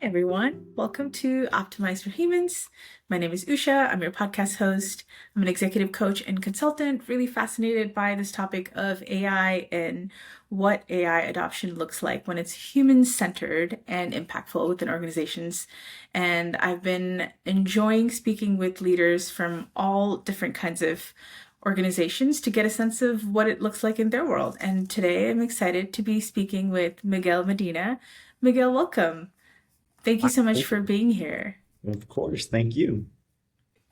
Everyone, welcome to Optimize for Humans. My name is Usha. I'm your podcast host. I'm an executive coach and consultant, really fascinated by this topic of AI and what AI adoption looks like when it's human-centered and impactful within organizations. And I've been enjoying speaking with leaders from all different kinds of organizations to get a sense of what it looks like in their world. And today I'm excited to be speaking with Miguel Medina. Miguel, welcome. Thank you Hi, so much thank for you. being here. Of course, thank you.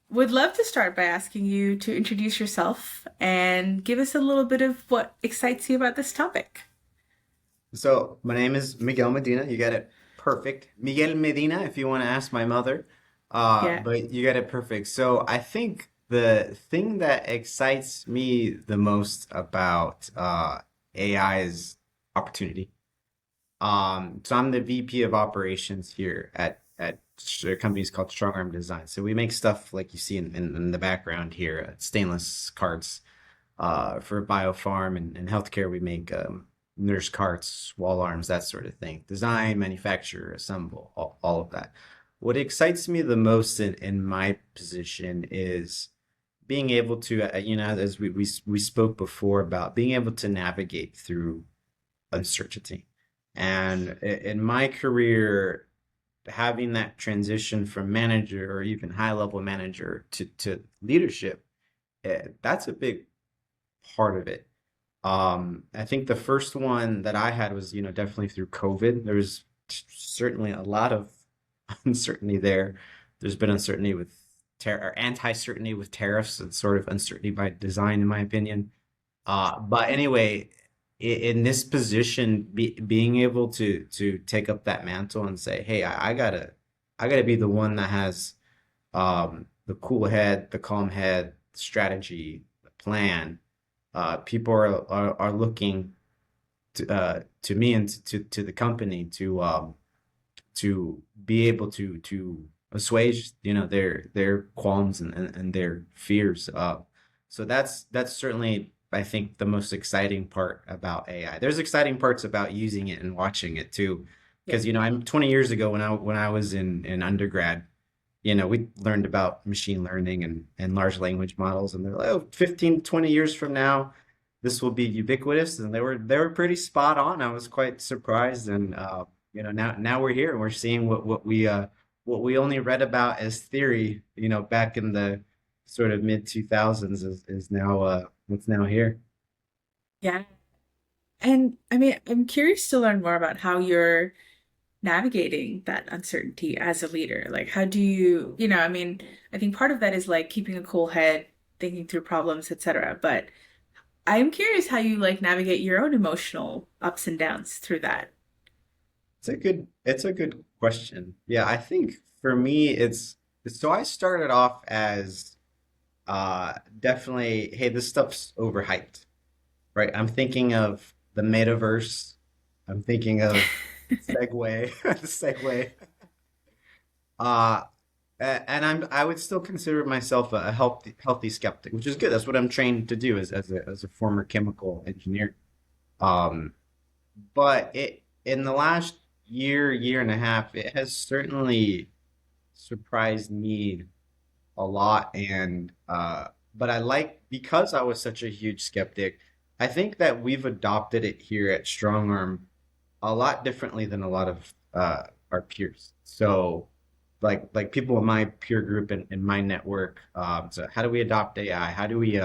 Would love to start by asking you to introduce yourself and give us a little bit of what excites you about this topic. So, my name is Miguel Medina. You got it perfect. Miguel Medina, if you want to ask my mother. Yeah. But you got it perfect. So, I think the thing that excites me the most about AI is opportunity. So I'm the VP of operations here at a company called Strongarm Designs. So we make stuff like you see in the background here, stainless carts for biopharm and healthcare. We make nurse carts, wall arms, that sort of thing. Design, manufacture, assemble, all of that. What excites me the most in my position is being able to, as we spoke before about being able to navigate through uncertainty. And in my career, having that transition from manager or even high level manager to leadership, that's a big part of it. I think the first one that I had was, definitely through COVID. There was certainly a lot of uncertainty there. There's been uncertainty with or anti-certainty with tariffs and sort of uncertainty by design, in my opinion. But anyway, in this position, being able to take up that mantle and say, "Hey, I gotta be the one that has the cool head, the calm head, strategy, the plan." People are looking to me and to the company to be able to assuage their qualms and their fears. So that's certainly I think the most exciting part about AI. There's exciting parts about using it and watching it too, Yeah. because I'm 20 years ago when I was in undergrad. We learned about machine learning and large language models, and they're like, oh, 15, 20 years from now, this will be ubiquitous, and they were pretty spot on. I was quite surprised, and now we're here and we're seeing what we only read about as theory, back in the sort of mid 2000s is now what's now here. Yeah. And I mean, I'm curious to learn more about how you're navigating that uncertainty as a leader. Like, how do you, I mean, I think part of that is like keeping a cool head, thinking through problems, etc. But I'm curious how you like navigate your own emotional ups and downs through that. It's a good question. Yeah, I think for me so I started off as definitely, hey, this stuff's overhyped, right? I'm thinking of the metaverse. I'm thinking of Segway, Segway. Uh, and I would still consider myself a healthy skeptic, which is good. That's what I'm trained to do as a former chemical engineer. Um, but in the last year and a half, it has certainly surprised me a lot. And but I like because I was such a huge skeptic, I think that we've adopted it here at Strongarm a lot differently than a lot of our peers. So like people in my peer group and in my network, so how do we adopt AI? How do we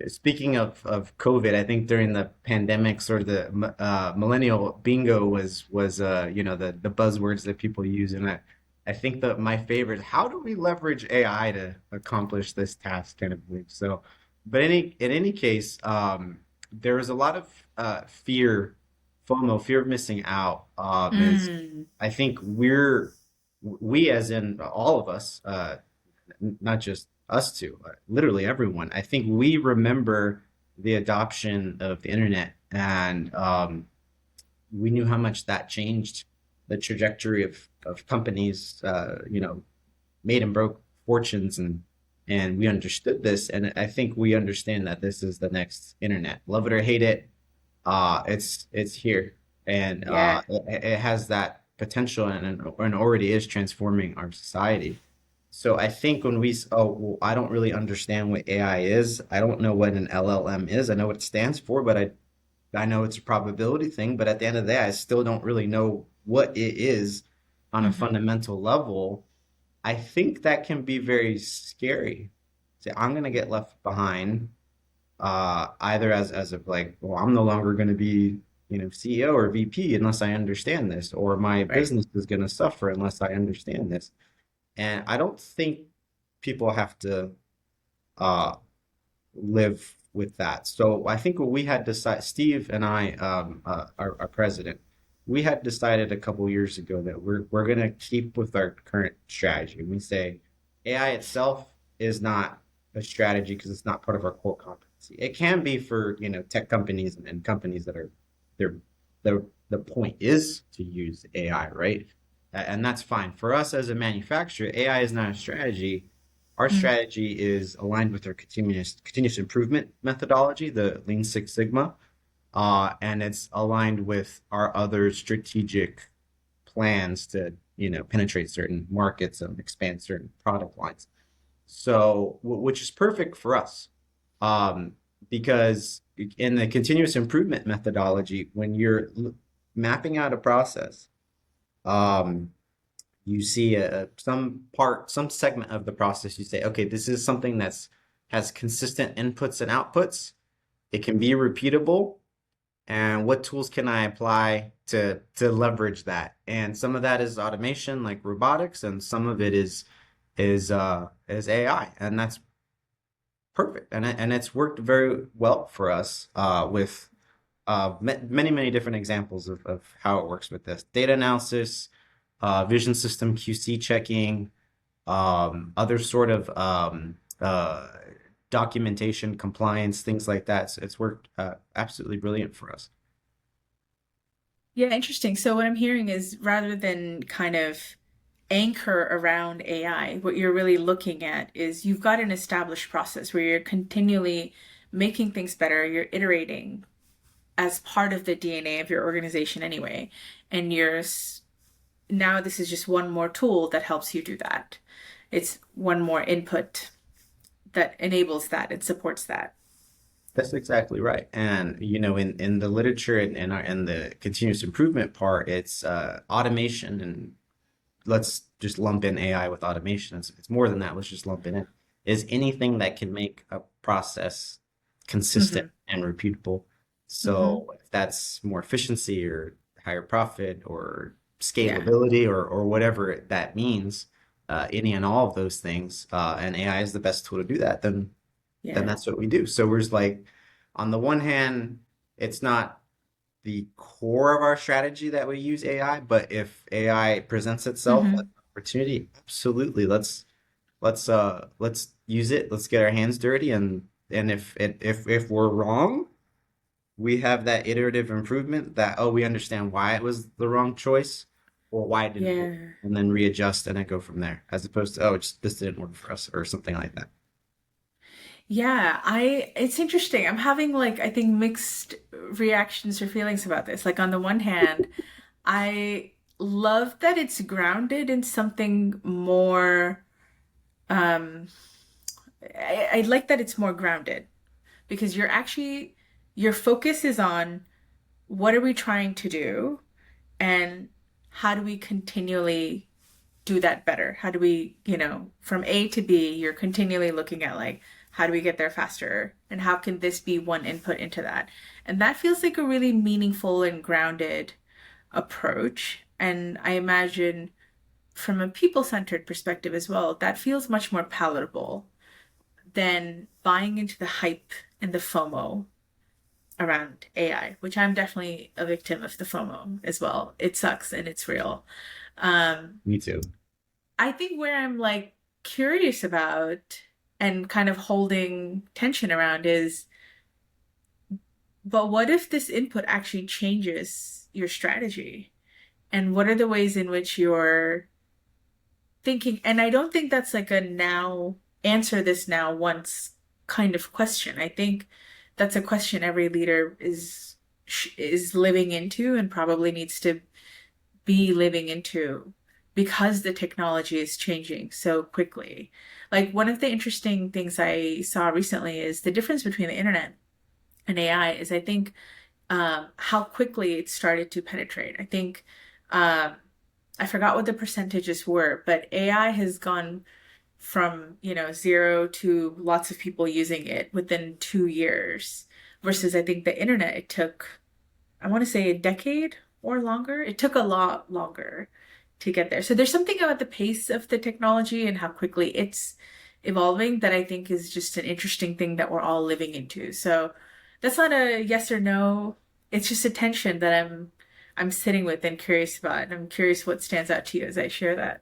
speaking of COVID, I think during the pandemic, sort of the millennial bingo was the buzzwords that people use, and I think that my favorite, how do we leverage AI to accomplish this task, kind of believe. So, but in any case, there was a lot of fear, FOMO, fear of missing out. Is Mm. I think we as in all of us, not just us two, literally everyone. I think we remember the adoption of the internet, and we knew how much that changed the trajectory of companies, made and broke fortunes, and we understood this, and I think we understand that this is the next internet. Love it or hate it, it's here, and Yeah. it has that. potential and already is transforming our society. So I think when well, I don't really understand what AI is. I don't know what an LLM is. I know what it stands for, but I know it's a probability thing. But at the end of the day, I still don't really know what it is on a Hmm. fundamental level. I think that can be very scary. Say, I'm gonna get left behind, either as of like, well, I'm no longer gonna be, CEO or VP unless I understand this, or my Right. business is gonna suffer unless I understand this. And I don't think people have to uh, live with that. So I think what we had decided, Steve and I, our president, we had decided a couple years ago that we're going to keep with our current strategy. We say AI itself is not a strategy because it's not part of our core competency. It can be for tech companies and companies that are they're the point is to use AI, right? And that's fine. For us as a manufacturer, AI is not a strategy. Our Mm. strategy is aligned with our continuous improvement methodology, the Lean Six Sigma, and it's aligned with our other strategic plans to penetrate certain markets and expand certain product lines. So, which is perfect for us, um, because in the continuous improvement methodology, when you're mapping out a process, um, you see some segment of the process, you say, okay, this is something that's has consistent inputs and outputs. It can be repeatable. And what tools can I apply to leverage that? And some of that is automation, like robotics, and some of it is AI, and that's perfect. And it's worked very well for us with many different examples of how it works with this data analysis, vision system QC checking, other sort of documentation, compliance, things like that. So it's worked absolutely brilliant for us. Yeah, interesting. So what I'm hearing is rather than kind of anchor around AI, what you're really looking at is you've got an established process where you're continually making things better, you're iterating as part of the DNA of your organization anyway. And now this is just one more tool that helps you do that. It's one more input that enables that, it supports that. That's exactly right. And in the literature and the continuous improvement part, it's automation, and let's just lump in AI with automation. It's more than that. Let's just lump it in. Is anything that can make a process consistent Hmm. and repeatable. Hmm. So if that's more efficiency or higher profit or Yeah. scalability or whatever that means, any and all of those things, and AI is the best tool to do that, then Yeah. that's what we do. So we're just like, on the one hand, it's not the core of our strategy that we use AI, but if AI presents itself as an Hmm. opportunity, absolutely, let's use it. Let's get our hands dirty, and if we're wrong, we have that iterative improvement that, oh, we understand why it was the wrong choice or why it didn't work, Yeah. and then readjust and then go from there, as opposed to, oh, this didn't work for us or something like that. Yeah, it's interesting. I'm having like I think mixed reactions or feelings about this. Like on the one hand, I love that it's grounded in something more um I like that it's more grounded because your focus is on what are we trying to do and how do we continually do that better? How do we, from A to B, you're continually looking at like, how do we get there faster? And how can this be one input into that? And that feels like a really meaningful and grounded approach. And I imagine from a people centered perspective as well, that feels much more palatable than buying into the hype and the FOMO around AI, which I'm definitely a victim of the FOMO as well. It sucks and it's real. Um, Me too. I think where I'm like curious about and kind of holding tension around is, but what if this input actually changes your strategy? And what are the ways in which you're thinking? And I don't think that's like a now, answer this now once kind of question. I think that's a question every leader is living into and probably needs to be living into because the technology is changing so quickly. Like one of the interesting things I saw recently is the difference between the internet and AI is I think how quickly it started to penetrate. I think um, I forgot what the percentages were, but AI has gone from, zero to lots of people using it within 2 years versus I think the internet, it took, I want to say a decade or longer. It took a lot longer to get there. So there's something about the pace of the technology and how quickly it's evolving that I think is just an interesting thing that we're all living into. So that's not a yes or no. It's just a tension that I'm sitting with and curious about. And I'm curious what stands out to you as I share that.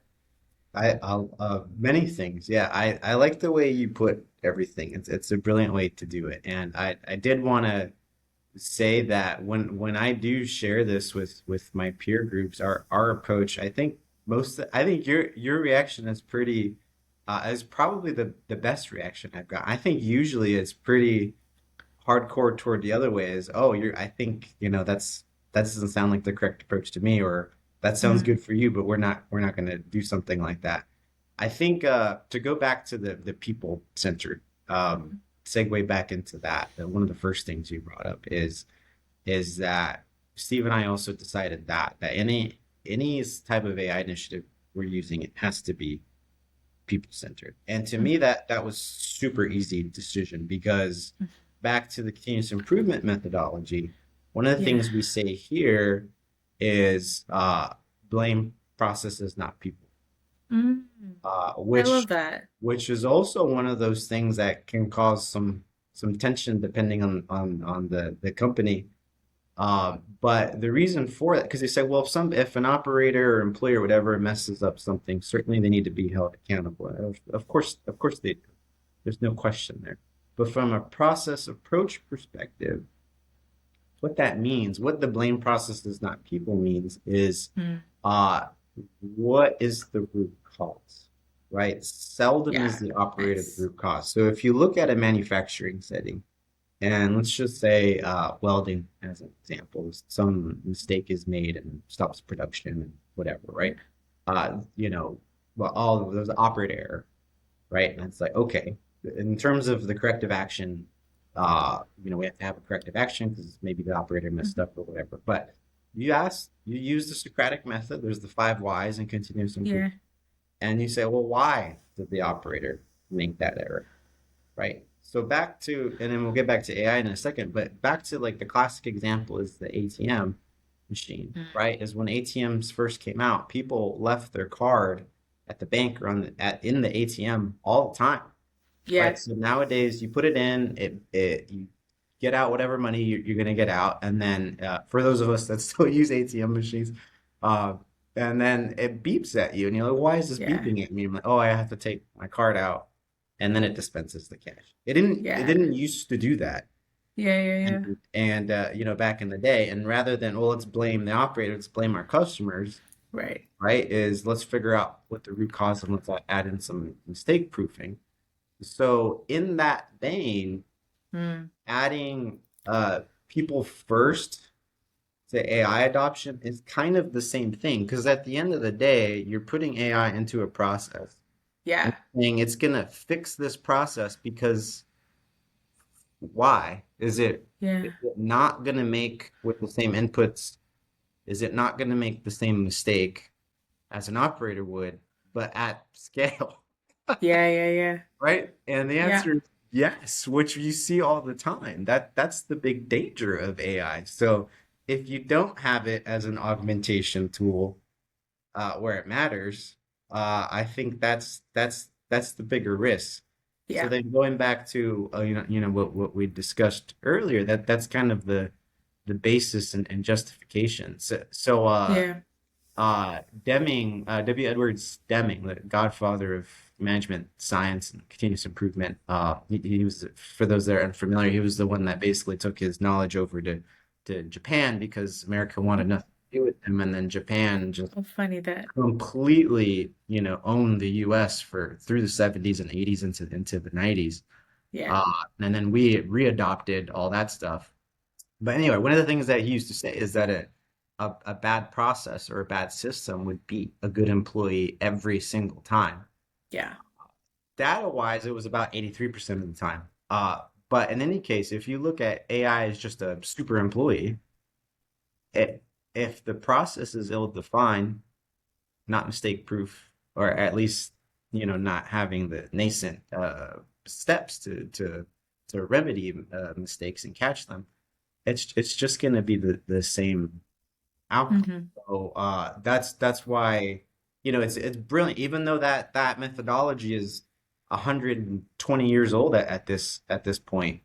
I'll many things. Yeah, I like the way you put everything. It's a brilliant way to do it. And I did want to say that when I do share this with my peer groups, our approach, I think your reaction is probably the best reaction I've got. I think usually it's pretty hardcore toward the other way is, oh, I think, that doesn't sound like the correct approach to me, or that sounds Mm, good for you, but we're not going to do something like that. I think to go back to the people centered, segue back into that, one of the first things you brought up is that Steve and I also decided that any type of AI initiative we're using, it has to be people centered. And to me, mm, that was super easy decision because mm. back to the continuous improvement methodology, one of the Yeah. things we say here is blame processes, not people. Mm, Uh, I which love that. which is also one of those things that can cause some tension depending on the company. But the reason for that, because they say, well, if an operator or employee or whatever messes up something, certainly they need to be held accountable. Of course they do. There's no question there. But from a process approach perspective, what that means, what the blame process is not people means is Mm, uh, what is the root cause, right? Seldom is yeah. the operator the Nice. root cause. So if you look at a manufacturing setting, and let's just say welding as an example, some mistake is made and stops production and whatever, Yeah. right? Well, all of those operator error, right? And it's like, okay, in terms of the corrective action, we have to have a corrective action because maybe the operator messed Mhm. up or whatever. But you use the Socratic method. There's the five whys in continuous improvement, Yeah. and you say, well, why did the operator make that error? Right. So back to, and then we'll get back to AI in a second, but back to like the classic example is the ATM machine, Mm, right? Is when ATMs first came out, people left their card at the bank or in the ATM all the time, yeah. right? So nowadays you put it in, you get out whatever money you're going to get out, and then for those of us that still use ATM machines, uh, and then it beeps at you, and you're like, "Why is this Yeah. beeping at me?" I'm like, "Oh, I have to take my card out," and then it dispenses the cash. It Yeah. didn't used to do that, Yeah. Yeah. Yeah. and back in the day, and rather than, well, let's blame the operator, let's blame our customers, Right. right? Is let's figure out what the root cause and let's add in some mistake proofing. So in that vein, Mm, adding people first to AI adoption is kind of the same thing because at the end of the day, you're putting AI into a process and yeah. saying it's gonna fix this process because why? Yeah. Is it not gonna make with the same inputs? Is it not gonna make the same mistake as an operator would, but at scale? Yeah. Yeah. Yeah. Right? And the Yeah. answer is yes, which you see all the time. That's the big danger of AI. So if you don't have it as an augmentation tool where it matters, I think that's the bigger risk. So Yeah. then going back to what we discussed earlier, that's kind of the basis and justification. Yeah. W. Edwards Deming, the godfather of management science and continuous improvement. He was, for those that are unfamiliar, he was the one that basically took his knowledge over to Japan because America wanted nothing to do with him, and then Japan just Oh, funny that. completely, owned the U.S. for through the 70s and 80s into the 90s. Yeah. Uh, and then we readopted all that stuff. But anyway, one of the things that he used to say is that a bad process or a bad system would beat a good employee every single time. Yeah. Data wise, it was about 83% of the time. But in any case, if you look at AI as just a super employee, it, if the process is ill defined, not mistake proof, or at least, not having the nascent steps to remedy mistakes and catch them, it's just going to be the same outcome. Hmm. So that's why it's brilliant. Even though that methodology is 120 years old at this point,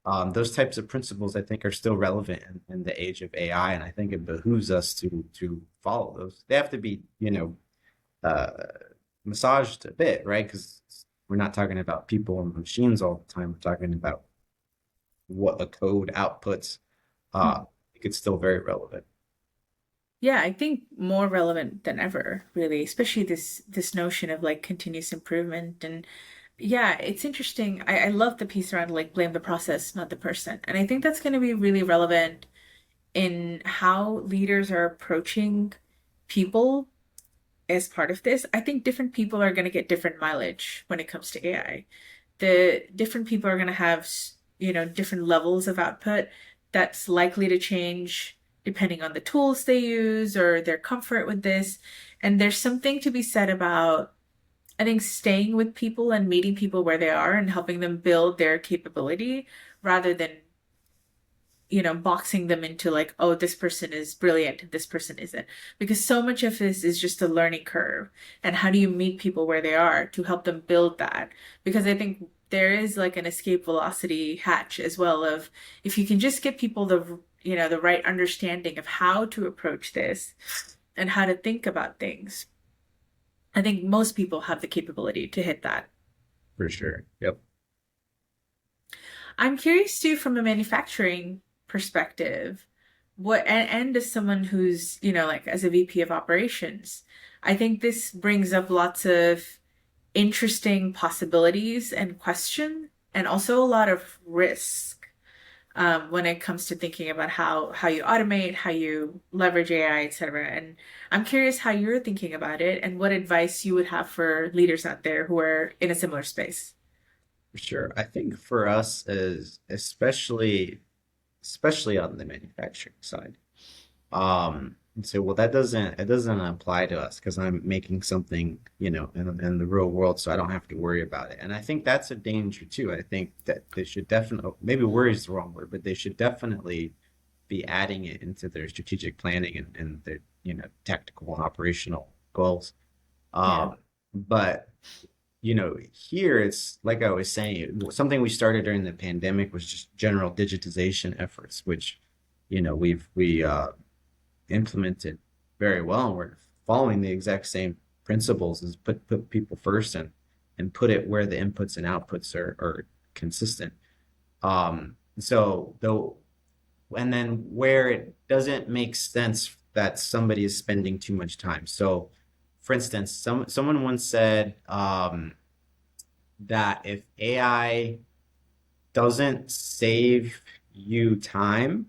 those types of principles I think are still relevant in the age of AI, and I think it behooves us to follow those. They have to be uh, massaged a bit, right? Because we're not talking about people and machines all the time. We're talking about what the code outputs. I think it's still very relevant. Yeah, I think more relevant than ever, really, especially this notion of like continuous improvement. And yeah, it's interesting. I love the piece around like blame the process, not the person. And I think that's going to be really relevant in how leaders are approaching people as part of this. I think different people are going to get different mileage when it comes to AI. The different people are going to have, different levels of output that's likely to change depending on the tools they use or their comfort with this. And there's something to be said about, I think, staying with people and meeting people where they are and helping them build their capability rather than boxing them into like, oh, this person is brilliant, this person isn't. Because so much of this is just a learning curve. And how do you meet people where they are to help them build that? Because I think there is like an escape velocity hatch as well of if you can just get people the right understanding of how to approach this and how to think about things. I think most people have the capability to hit that. For sure. Yep. I'm curious too, from a manufacturing perspective, and as someone who's, like as a VP of operations, I think this brings up lots of interesting possibilities and question, and also a lot of risk when it comes to thinking about how you automate, how you leverage AI, etc. And I'm curious how you're thinking about it and what advice you would have for leaders out there who are in a similar space. For sure. I think for us is especially on the manufacturing side. And so well it doesn't apply to us because I'm making something, in the real world, so I don't have to worry about it. And I think that's a danger too. I think that they should definitely, maybe worry is the wrong word, but they should definitely be adding it into their strategic planning and their, tactical and operational goals. Yeah. But here it's like I was saying, something we started during the pandemic was just general digitization efforts, which, we implemented very well, and we're following the exact same principles as put people first and put it where the inputs and outputs are consistent. So though, and then where it doesn't make sense that somebody is spending too much time. So, for instance, someone once said that if AI doesn't save you time,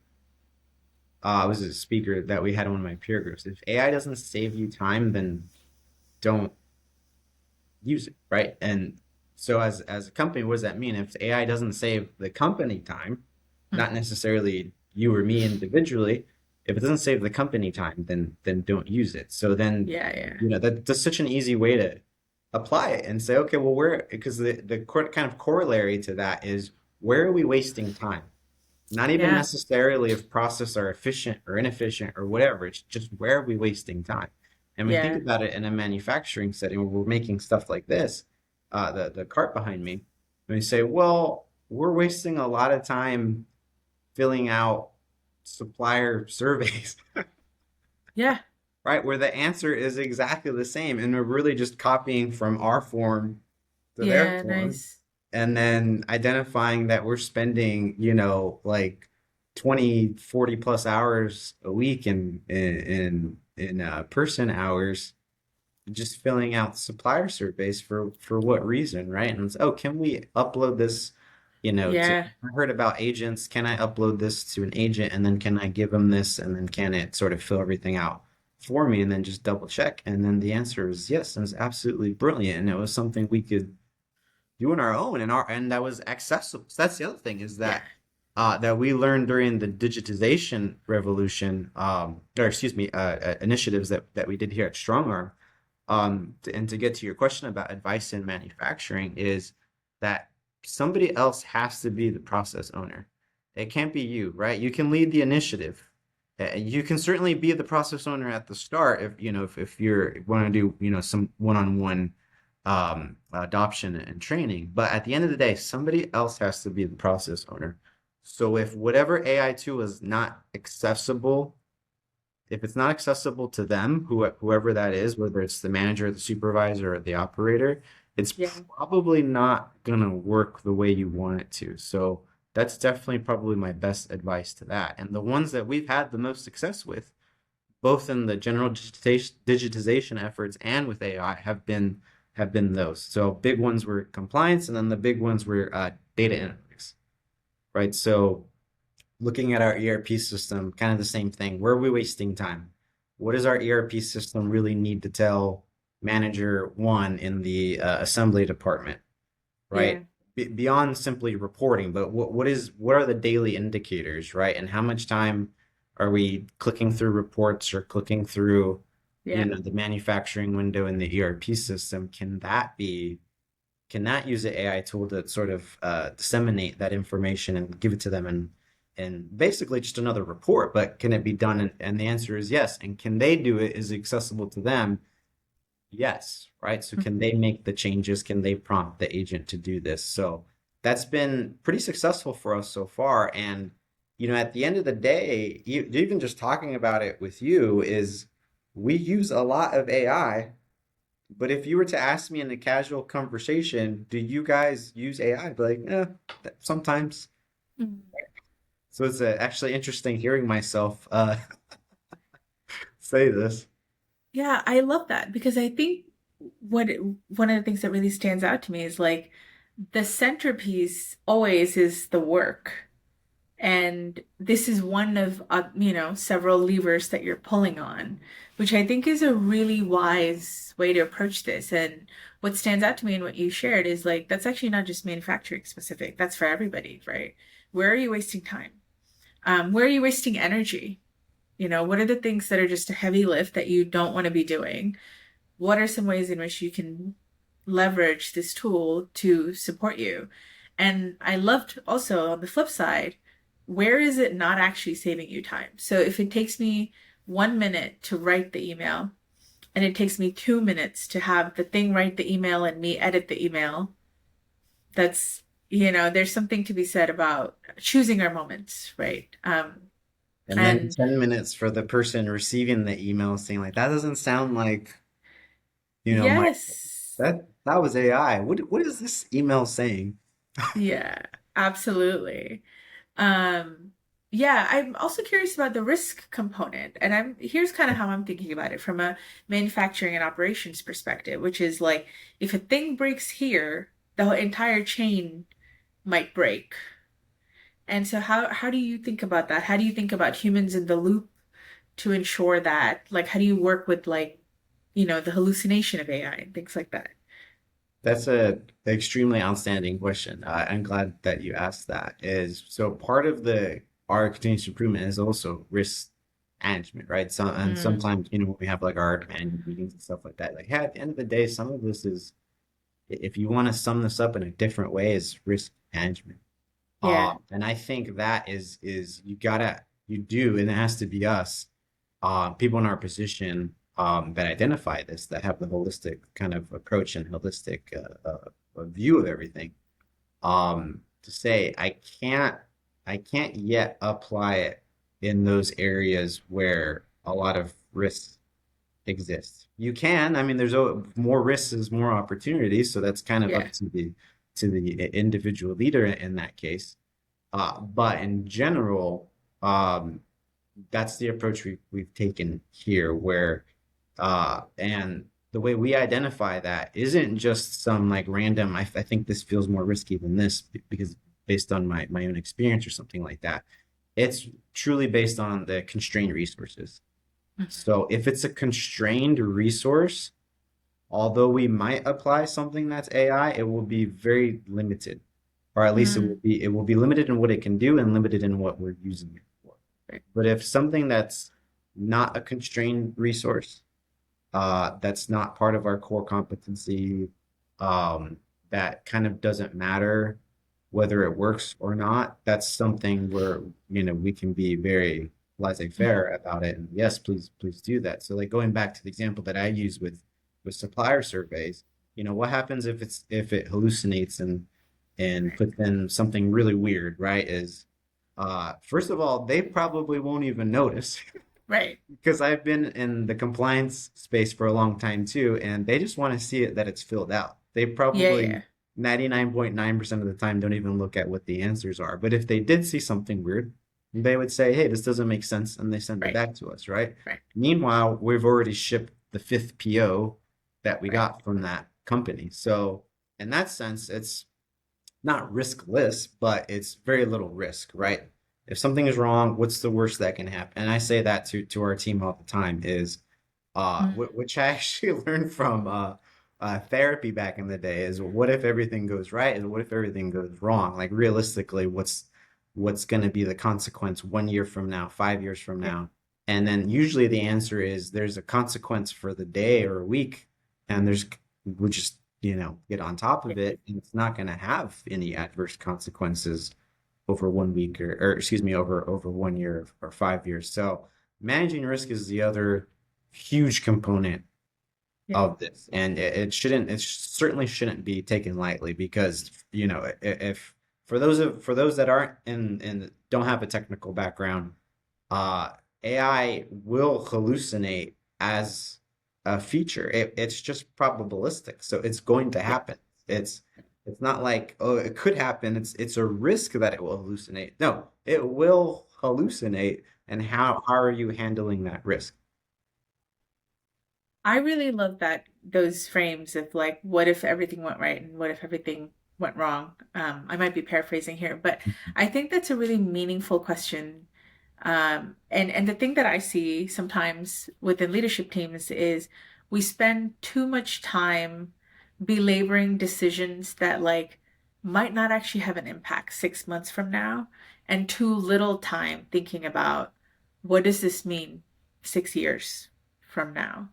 it was a speaker that we had in one of my peer groups. If AI doesn't save you time, then don't use it, right? And so as a company, what does that mean? If AI doesn't save the company time, not Mm. necessarily you or me individually, if it doesn't save the company time, then don't use it. So then, Yeah, yeah. that's such an easy way to apply it and say, okay, well, because the kind of corollary to that is, where are we wasting time? Not even Yeah. necessarily if processes are efficient or inefficient or whatever. It's just, where are we wasting time? And we think Yeah. about it in a manufacturing setting where we're making stuff like this, the cart behind me, and we say, well, we're wasting a lot of time filling out supplier surveys, Yeah. right? Where the answer is exactly the same, and we're really just copying from our form to their Yeah, form, nice. and then identifying that we're spending, like 20, 40 plus hours a week in person hours just filling out supplier surveys for what reason, right? And it's, oh, can we upload this Yeah. I heard about agents. Can I upload this to an agent and then can I give them this and then can it sort of fill everything out for me and then just double check? And then the answer is yes, and it's absolutely brilliant. And it was something we could do on our own and that was accessible. So that's the other thing is Yeah. that we learned during the digitization revolution, or excuse me, initiatives that we did here at Strongarm. And to get to your question about advice in manufacturing is that somebody else has to be the process owner. It can't be you, right? You can lead the initiative. You can certainly be the process owner at the start if you're want to do some one-on-one adoption and training. But at the end of the day, somebody else has to be the process owner. So if whatever AI tool is not accessible, if it's not accessible to them, whoever that is, whether it's the manager, the supervisor, or the operator, it's Yeah. probably not gonna work the way you want it to. So that's definitely probably my best advice to that. And the ones that we've had the most success with, both in the general digitization efforts and with AI, have been those. So big ones were compliance, and then the big ones were data analytics, right? So looking at our ERP system, kind of the same thing. Where are we wasting time? What does our ERP system really need to tell manager one in the assembly department, Yeah. right? Beyond simply reporting, but what are the daily indicators, right? And how much time are we clicking through reports or clicking through, Yeah. the manufacturing window in the ERP system? Can that use an AI tool to sort of disseminate that information and give it to them and basically just another report? But can it be done? And the answer is yes. And can they do it? Is it accessible to them? Yes, right? So can they make the changes? Can they prompt the agent to do this? So that's been pretty successful for us so far. And at the end of the day, even just talking about it with you is we use a lot of AI, but if you were to ask me in a casual conversation, do you guys use AI? I'd be like, sometimes. Mhm. So it's actually interesting hearing myself say this. Yeah, I love that because I think one of the things that really stands out to me is like the centerpiece always is the work. And this is one of, several levers that you're pulling on, which I think is a really wise way to approach this. And what stands out to me in what you shared is like, that's actually not just manufacturing specific, that's for everybody, right? Where are you wasting time? Where are you wasting energy? What are the things that are just a heavy lift that you don't want to be doing? What are some ways in which you can leverage this tool to support you? And I loved also on the flip side, where is it not actually saving you time? So if it takes me 1 minute to write the email and it takes me 2 minutes to have the thing write the email and me edit the email, that's, there's something to be said about choosing our moments, right? And then And 10 minutes for the person receiving the email saying like, that doesn't sound like, my yes, that was AI. What is this email saying? yeah, absolutely. Um, yeah, I'm also curious about the risk component, and here's kind of how I'm thinking about it from a manufacturing and operations perspective, which is like if a thing breaks here, the whole entire chain might break. And so how do you think about that? How do you think about humans in the loop to ensure that? Like, how do you work with like, the hallucination of AI and things like that? That's a extremely outstanding question. I'm glad that you asked that. Is so part of the our continuous improvement is also risk management, right? And Mm, sometimes, when we have like our annual meetings and stuff like that, like, hey, at the end of the day, some of this is, if you want to sum this up in a different way, is risk management. yeah, And I think that is you do, and it has to be us, people in our position, that identify this, that have the holistic kind of approach and holistic view of everything. To say I can't yet apply it in those areas where a lot of risks exist. You can, I mean, there's more risks is more opportunities, so that's kind of yeah, up to the individual leader in that case. But in general, that's the approach we've taken here, where and the way we identify that isn't just some like random. I think this feels more risky than this because based on my own experience or something like that. It's truly based on the constrained resources. Mhm. So if it's a constrained resource, although we might apply something that's AI, it will be very limited, or at least Mm, it will be limited in what it can do and limited in what we're using it for. right. But if something that's not a constrained resource, that's not part of our core competency, um, that kind of doesn't matter whether it works or not, that's something where, we can be very Mhm. laissez-faire about it. And yes, please do that. So like going back to the example that I use with supplier surveys, what happens if it hallucinates and Right. puts in something really weird, right? Is first of all, they probably won't even notice Right. because I've been in the compliance space for a long time too, and they just want to see it that it's filled out. They Yeah, probably yeah. 99.9% of the time don't even look at what the answers are. But if they did see something weird, they would say, "Hey, this doesn't make sense," and they send it Right. back to us, right? Right. Meanwhile, we've already shipped the fifth PO that we Right. got from that company. So in that sense, it's not riskless, but it's very little risk, right? If something is wrong, what's the worst that can happen? And I say that to our team all the time is, Mm, which I actually learned from therapy back in the day is what if everything goes right and what if everything goes wrong? Like realistically, what's going to be the consequence 1 year from now, 5 years from yeah. now? And then usually the answer is there's a consequence for the day or a week, and we just get on top Yeah. of it, and it's not going to have any adverse consequences over 1 week or excuse me, over 1 year or 5 years. So managing risk is the other huge component Yeah. of this, and it certainly shouldn't be taken lightly because if for those that aren't in and don't have a technical background, uh, AI will hallucinate as a feature. It's just probabilistic, so it's going to Yeah. happen. It's it's not like, oh, it could happen. It's a risk that it will hallucinate. No, it will hallucinate. And how are you handling that risk? I really love that those frames of like, what if everything went right and what if everything went wrong? I might be paraphrasing here, but I think that's a really meaningful question. And the thing that I see sometimes within leadership teams is we spend too much time belaboring decisions that like might not actually have an impact 6 months from now, and too little time thinking about what does this mean 6 years from now.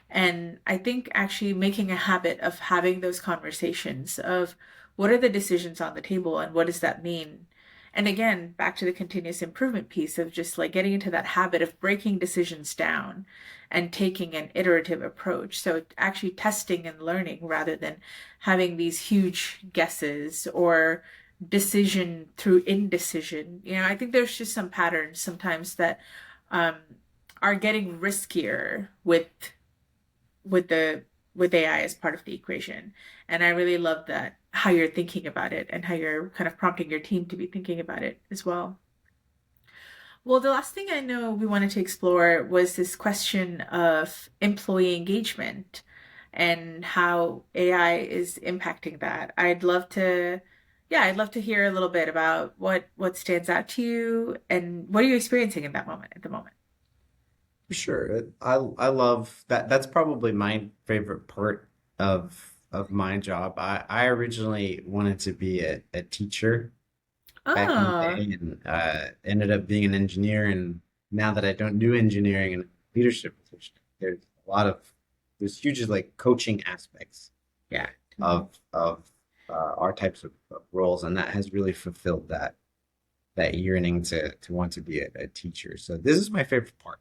And I think actually making a habit of having those conversations of what are the decisions on the table and what does that mean? And again, back to the continuous improvement piece of just like getting into that habit of breaking decisions down and taking an iterative approach. So actually testing and learning rather than having these huge guesses or decision through indecision. I think there's just some patterns sometimes that um, are getting riskier with the with AI as part of the equation. And I really love that how you're thinking about it and how you're kind of prompting your team to be thinking about it as well. Well, the last thing I know we wanted to explore was this question of employee engagement and how AI is impacting that. I'd love to hear a little bit about what stands out to you and what are you experiencing in that moment at the moment. For sure. I love that. That's probably my favorite part of my job. I originally wanted to be a teacher back in the Oh, day and ended up being an engineer. And now that I don't do engineering and leadership position, there's huge like coaching aspects yeah. of our types of roles, and that has really fulfilled that yearning to want to be a teacher. So this is my favorite part.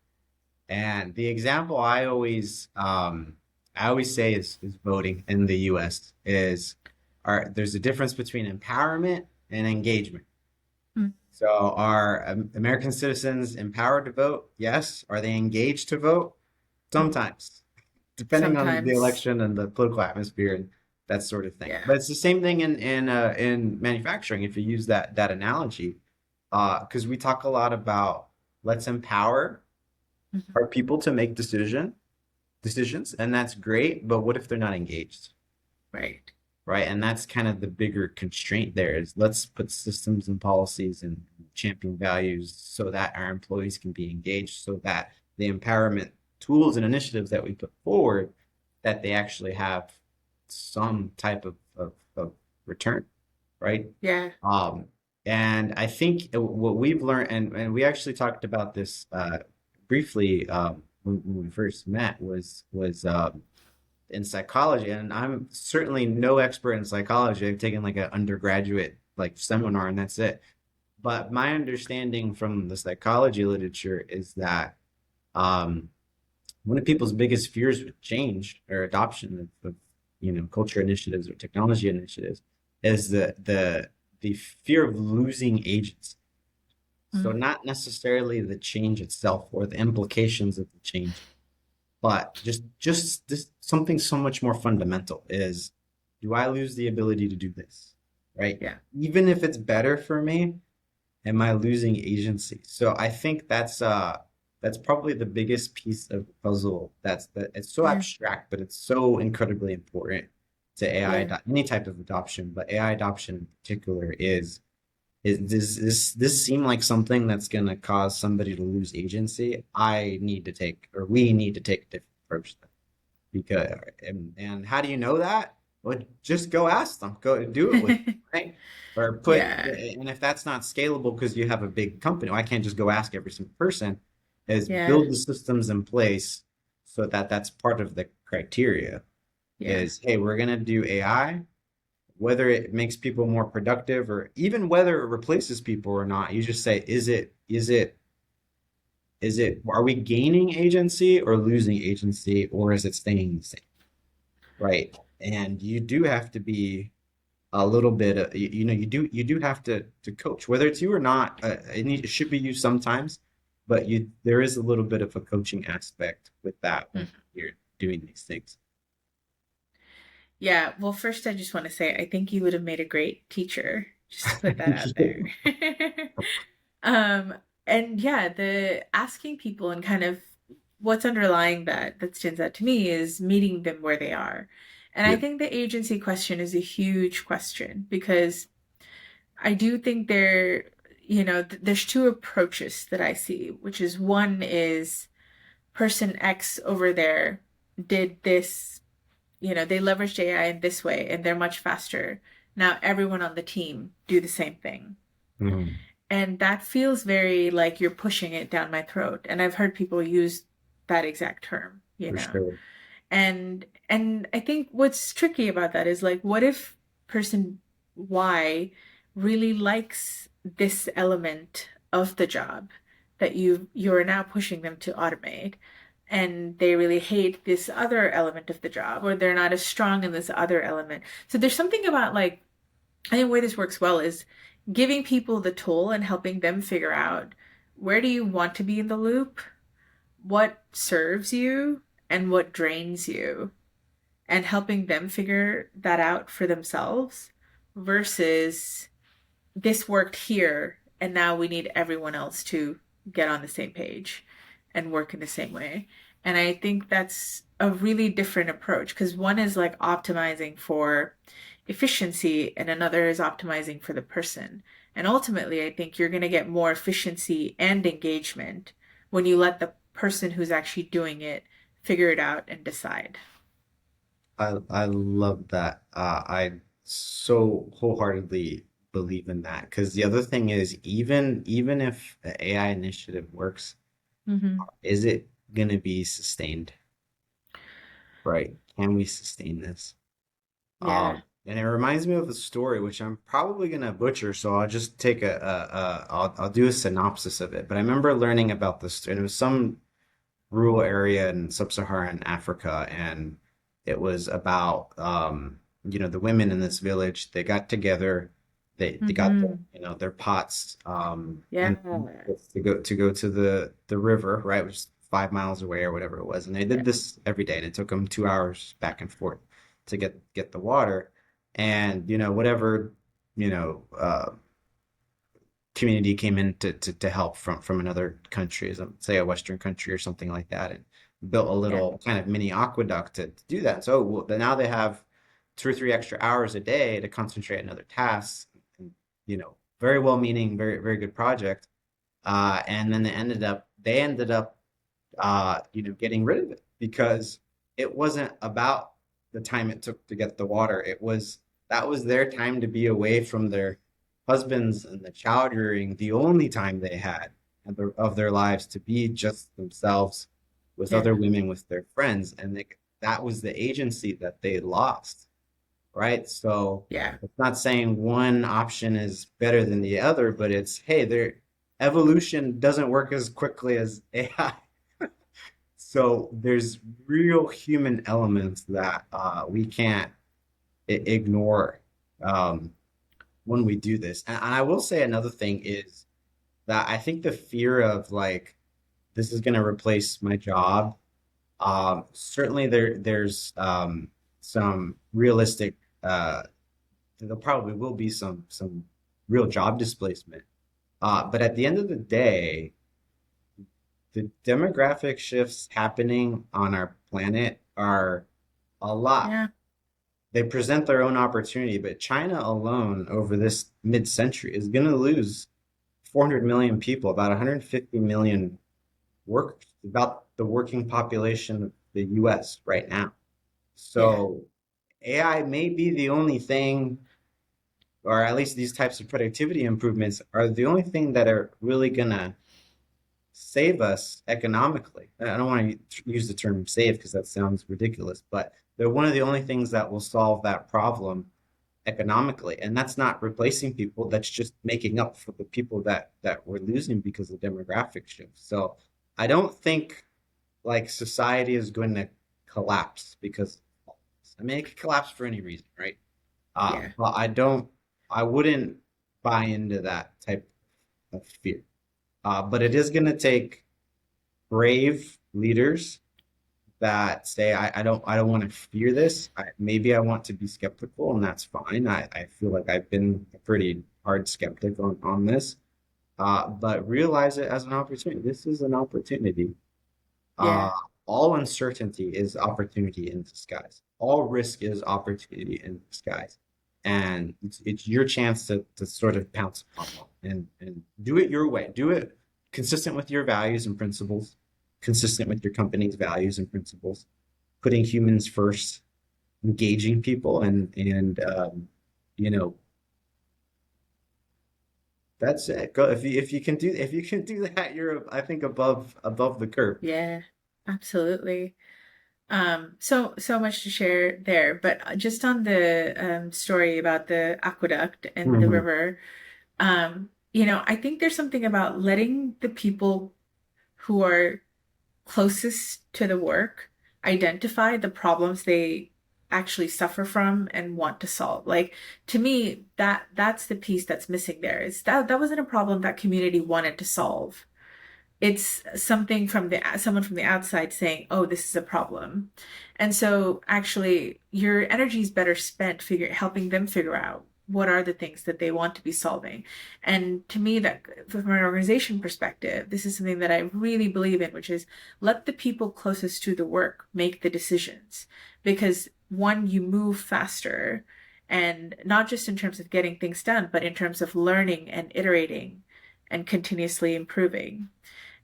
And the example I always say is voting in the US is there's a difference between empowerment and engagement. Mm. So are American citizens empowered to vote? Yes. Are they engaged to vote? Mhm. Sometimes, depending on the Sometimes, election and the political atmosphere and that sort of thing. yeah. But it's the same thing in manufacturing if you use that analogy, because we talk a lot about let's empower Mhm. our people to make decisions, and that's great. But what if they're not engaged? Right. right? And that's kind of the bigger constraint there is let's put systems and policies and champion values so that our employees can be engaged, so that the empowerment tools and initiatives that we put forward, that they actually have some type of return, right? Yeah. Um, and I think what we've learned, and we actually talked about this briefly when we first met, was in psychology, and I'm certainly no expert in psychology. I've taken like an undergraduate like seminar, and that's it. But my understanding from the psychology literature is that um, one of people's biggest fears with change or adoption of culture initiatives or technology initiatives is the fear of losing agency. So Mm. not necessarily the change itself or the implications of the change, but just this something so much more fundamental is, do I lose the ability to do this? Right? Yeah. Even if it's better for me, am I losing agency? So I think that's probably the biggest piece of the puzzle. That it's so Yeah. abstract, but it's so incredibly important to AI, Yeah. any type of adoption, but AI adoption in particular is this seem like something that's going to cause somebody to lose agency? I need to take, or we need to take a different approach then. Because and how do you know that? Well, just go ask them. Go do it with them, right? Or put, Yeah. and if that's not scalable because you have a big company, well, I can't just go ask every single person. Is Yeah. build the systems in place so that that's part of the criteria. Yeah. Is, hey, we're gonna do AI, whether it makes people more productive or even whether it replaces people or not. You just say, are we gaining agency or losing agency, or is it staying the same? Right. And you do have to be a little bit, you do have to coach, whether it's you or not. It should be you sometimes, but there is a little bit of a coaching aspect with that when Mhm. you're doing these things. Yeah. Well, first, I just want to say I think you would have made a great teacher. Just to put that out there. um, and yeah, the asking people and kind of what's underlying that stands out to me is meeting them where they are. And I Yeah. think the agency question is a huge question because I do think there's two approaches that I see, which is one is person X over there did this, they leveraged AI in this way and they're much faster. Now everyone on the team do the same thing. Mhm. And that feels very like you're pushing it down my throat. And I've heard people use that exact term, you For know. sure. And I think what's tricky about that is like what if person Y really likes this element of the job that you're now pushing them to automate and they really hate this other element of the job or they're not as strong in this other element. So there's something about like I think the way this works well is giving people the tool and helping them figure out where do you want to be in the loop, what serves you, and what drains you, and helping them figure that out for themselves versus this worked here and now we need everyone else to get on the same page and work in the same way. And I think that's a really different approach because one is like optimizing for efficiency and another is optimizing for the person. And ultimately, I think you're going to get more efficiency and engagement when you let the person who's actually doing it figure it out and decide. I love that. I so wholeheartedly believe in that because the other thing is, even if the AI initiative works, Mm-hmm. is it going to be sustained? Right? Can we sustain this? Yeah. And it reminds me of a story which I'm probably going to butcher, so I'll just take I'll do a synopsis of it. But I remember learning about this, and it was some rural area in sub-Saharan Africa, and it was about the women in this village. They got together, they got Mm-hmm. their pots, Yeah. and to go to the river, right, which is 5 miles away or whatever it was, and they did Yeah. this every day, and it took them 2 hours back and forth to get the water, and whatever you know. Community came in to help from another country, say a Western country or something like that, and built a Yeah. little kind of mini aqueduct to do that. So well, now they have 2 or 3 extra hours a day to concentrate on other tasks. And, very well meaning, very, very good project. And then they ended up getting rid of it because it wasn't about the time it took to get the water. That was their time to be away from their husbands and the child rearing, the only time they had of their lives to be just themselves with Yeah. other women, with their friends. And that was the agency that they lost, right? So Yeah. it's not saying one option is better than the other, but it's, hey, their evolution doesn't work as quickly as AI. So there's real human elements that we can't ignore um, when we do this. And I will say another thing is that I think the fear of like this is going to replace my job. Certainly there's some realistic. There probably will be some real job displacement. But at the end of the day, the demographic shifts happening on our planet are a lot. Yeah. They present their own opportunity, but China alone over this mid-century is going to lose 400 million people, about 150 million workers, about the working population of the US right now. Yeah. So AI may be the only thing, or at least these types of productivity improvements are the only thing that are really going to save us economically. I don't want to use the term save because that sounds ridiculous, but they're one of the only things that will solve that problem economically. And that's not replacing people, that's just making up for the people that we're losing because of demographic shifts. So I don't think like society is going to collapse because I mean it could collapse for any reason, right? Yeah. But I wouldn't buy into that type of fear. But it is going to take brave leaders that say, I don't want to fear this. Maybe I want to be skeptical, and that's fine. I feel like I've been a pretty hard skeptic on this, but realize it as an opportunity. This is an opportunity. Uh, Yeah. all uncertainty is opportunity in disguise. All risk is opportunity in disguise. And it's your chance to sort of pounce upon them and do it your way. Do it consistent with your values and principles, consistent with your company's values and principles, putting humans first, engaging people, and you know that's it. Go if you can do that, you're I think above the curve. Yeah. Absolutely. So much to share there, but just on the story about the aqueduct and the Mhm. river, I think there's something about letting the people who are closest to the work identify the problems they actually suffer from and want to solve. Like to me, that's the piece that's missing there. Is that wasn't a problem that community wanted to solve. It's something from the someone from the outside saying, "Oh, this is a problem," and so actually, your energy is better spent helping them figure out what are the things that they want to be solving. And to me, that from an organization perspective, this is something that I really believe in, which is let the people closest to the work make the decisions, because one, you move faster, and not just in terms of getting things done, but in terms of learning and iterating and continuously improving.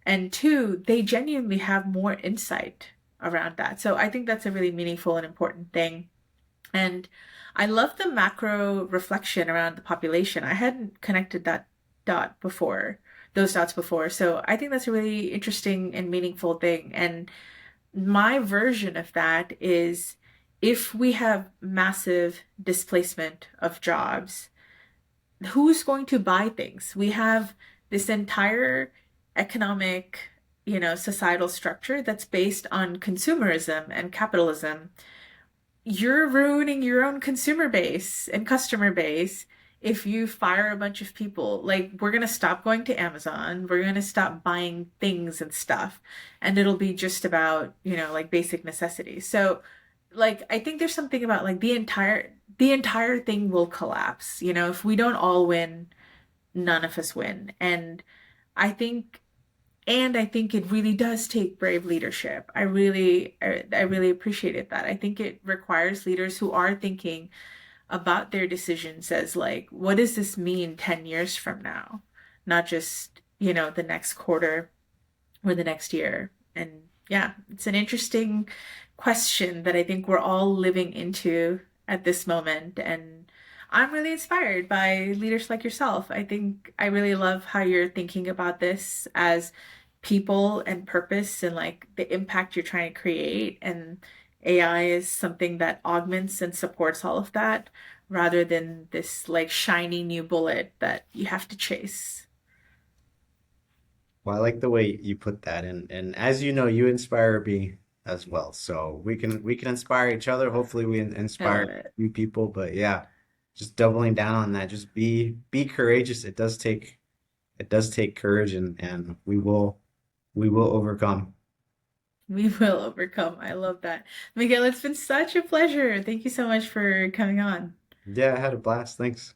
And two, they genuinely have more insight around that. So I think that's a really meaningful and important thing. And I love the macro reflection around the population. I hadn't connected dot before, those dots before. So I think that's a really interesting and meaningful thing. And my version of that is if we have massive displacement of jobs, who's going to buy things? We have this entire economic, societal structure that's based on consumerism and capitalism. You're ruining your own consumer base and customer base if you fire a bunch of people. Like, we're going to stop going to Amazon, we're going to stop buying things and stuff, and it'll be just about, like basic necessities. So, like, I think there's something about like the entire thing will collapse. If we don't all win, none of us win. And I think And I think it really does take brave leadership. I really appreciated that. I think it requires leaders who are thinking about their decisions as like, what does this mean 10 years from now? Not just, the next quarter or the next year. And yeah, it's an interesting question that I think we're all living into at this moment. And I'm really inspired by leaders like yourself. I think I really love how you're thinking about this as people and purpose and like the impact you're trying to create. And AI is something that augments and supports all of that rather than this like shiny new bullet that you have to chase. Well, I like the way you put that, and as you know, you inspire me as well. So we can inspire each other. Hopefully, we I inspire love it. a few people. But yeah, just doubling down on that. Just be courageous. It does take courage, and we will overcome. We will overcome. I love that. Miguel, it's been such a pleasure. Thank you so much for coming on. Yeah, I had a blast. Thanks.